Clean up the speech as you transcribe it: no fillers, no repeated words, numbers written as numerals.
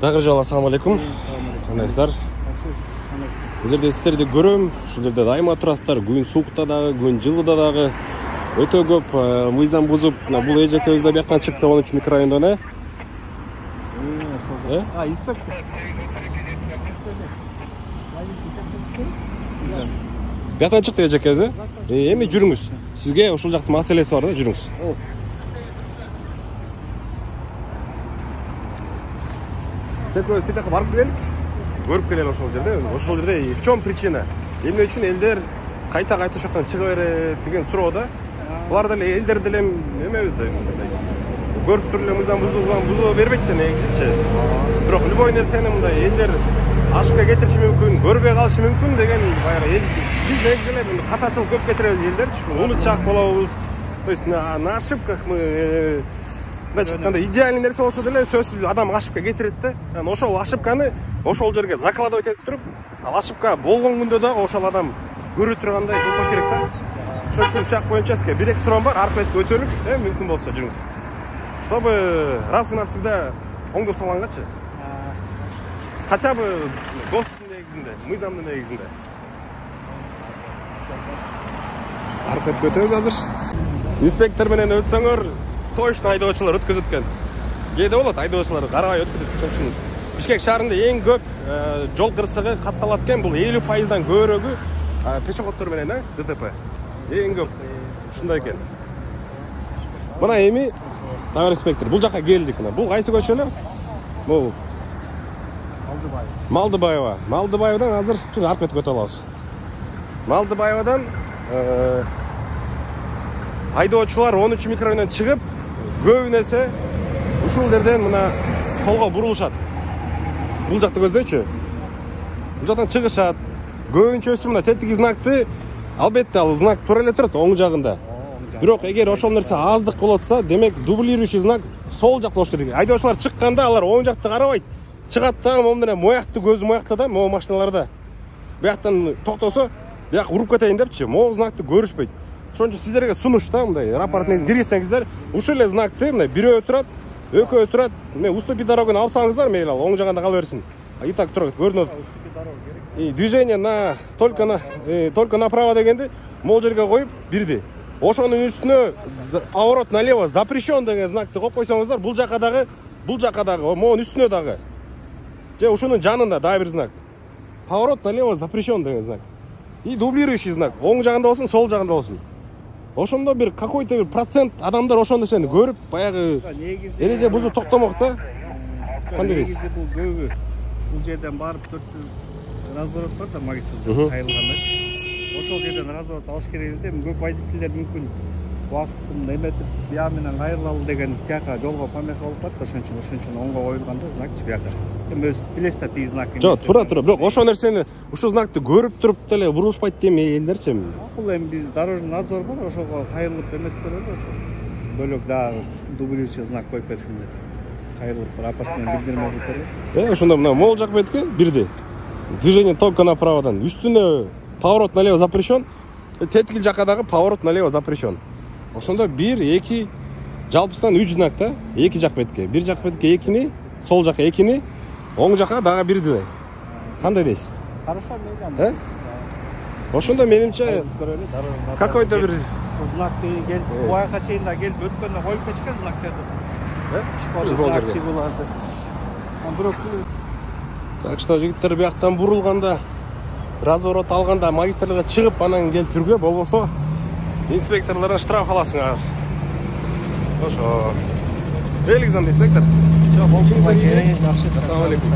Дагы жолу ассаламу алейкум. Кандайсыздар? Бул жерде сиздерди көрөм. Ушул жерде дайыма турасыздар. Күн суукта дагы, күн жылыда дагы өтө көп мыйзам бузуп, бул эжекебиз да бияктан чыкты 13 микрорайондон, инспектор. Бияктан чыкты эжекебиз, эми жүрүңүз. Сизге ушул жактын маселеси бар да, жүрүңүз. Секөз тетеке барып келелик. Көрүп келели ошол жерде. Ошол жерде в чем причина? Эмне үчүн элдер кайта-кайта ошоктон чыга берет деген суроо. Булар деле элдер деле эмебиз да. Көрүп туруп эле мыйзам бузула бербейт да негизичи. Бирок любой нерсени мындай элдер ашыкка кетириши мүмкүн, көрбөй калышы мүмкүн деген баягы эл биз негизи катачылык көп кетиребиз элдерчи. Унутчак болобуз. То есть на ошибках мы значит, идеальный нерсе болсо деле сөзсүз адам ошибка кетирет да. Ошол ошибканы ошол жерге закладывать этип туруп, ал ошибка болгон күндө дагы ошол адам көрө тургандай болуш керек да. Ошол үчүн учак боюнча сизге бир-эки суроом бар, аркы бетке өтөлүк, мүмкүн болсо жүрүңүз. Чтобы раз и навсегда оңдоп салгангачы. Хотя бы ГОСТтун негизинде, мыйзамдын негизинде. Аркы бетке өтөбүз азыр. Инспектор менен өтсөңөр точно айдоочулар өткөзөт экен. Кээде болот айдоочулар карабай өткөзөт. Ошон үчүн Бишкек шаарында эң көп жол кырсыгы катталат экен. Бул 50%дан көбүрөгү пешеходдор менен, ДТП. Эң көп ушундай экен. Мына эми товарищ инспектор, бул жака келдик мына. Бул кайсы көчө эле? Бул Малдыбаева. Малдыбаевадан азыр чын аркы бетке өтө алабыз. Малдыбаевадан айдоочулар 13 микрорайондон чыгып, көбүнесе ушул жерден мына солго бурулушат. Бул жакты көздөйчү. Бул жактан чыгышат. Көбүнчөсү мына тетиги знакты, албетте ал знак туура эле турат оң жагында. Бирок эгер ошол нерсе аздык болотса, демек дублирующий знак сол жакта болуш керек. Айдоочулар чыкканда алар оң жакты карабайт. Чыгат да момундай моякты көзү моякта да, могу машиналарда. Бияктан токтосо, бияк уруп кетейин депчи, могу знакты көрүшпөйт. Ошон үчүн сиздерге сунуш да, мындай рапорт негизинде киргизсеңиздер, ушул эле знакты мына бирөө турат, экөө турат, мына уступи дороганы алып салыңыздар, мейли ал оң жагында кала берсин. И так турат, көрүнөт. И движение только направо дегенди могул жерге коюп бирди. Ошонун үстүнө поворот налево запрещен деген знакты коюп койсоңуздар, бул жака дагы, могунун үстүнө дагы. Же ушунун жанында дагы бир знак. Поворот налево запрещен деген знак. И дублирующий знак. Оң жагында болсун, сол жагында болсун. Ошондо бир какой-то бир процент адамдар ошол нерсени көрүп, баягы эреже бузуп токтомок да. Кандай дейсиз? Бул көбү бул жерден барып 4 разворот бар да, магистралда кайрылганда. Ошол жерден разворот алыш керек эле. Көп водительдер мүмкүн убакытын эметип, бия менен кайрылалы деген тияка жолго помеха болуп калат да, ошон үчүн оңго коюлганда знакчы бияка. Эми өз билесиз да, тиги знак. Жок, туура. Бирок ошол нерсени, ушул знакты көрүп туруп деле бурулушпайт демей элдерчи. Бул эми биз дорожный надзор бар, ошого кайрылып эметип берели ошо. Бөлөк дагы дублирующий знак коюп берсин деп. Кайрылып рапорт менен билдирме кылып берели. Ошондо мына могул жак бетке бирди. Движение только направодан. Үстүнө поворот налево запрещен. Тетиги жака дагы поворот налево запрещен. Ошондо 1, 2, жалпысынан 3 знак да, 2 жак бетке. Бир жак бетке 2-ни, сол жака 2-ни, оң жака дагы 1-ди. Кандай дейсиз? Хорошо, мейдам. Ошондо менимче какой-то бир знакты келип, буяка чейин да келип өткөндө коюп кетишкен знактерди. Знакты буларды. Бирок так что жигиттер бияктан бурулганда, разворот алганда магистралга чыгып, анан келип жүргө, болбосо инспекторлардан штраф аласыңар. Ошо. Элизам инспектор. Жок, болчу. Ассаламу алейкум.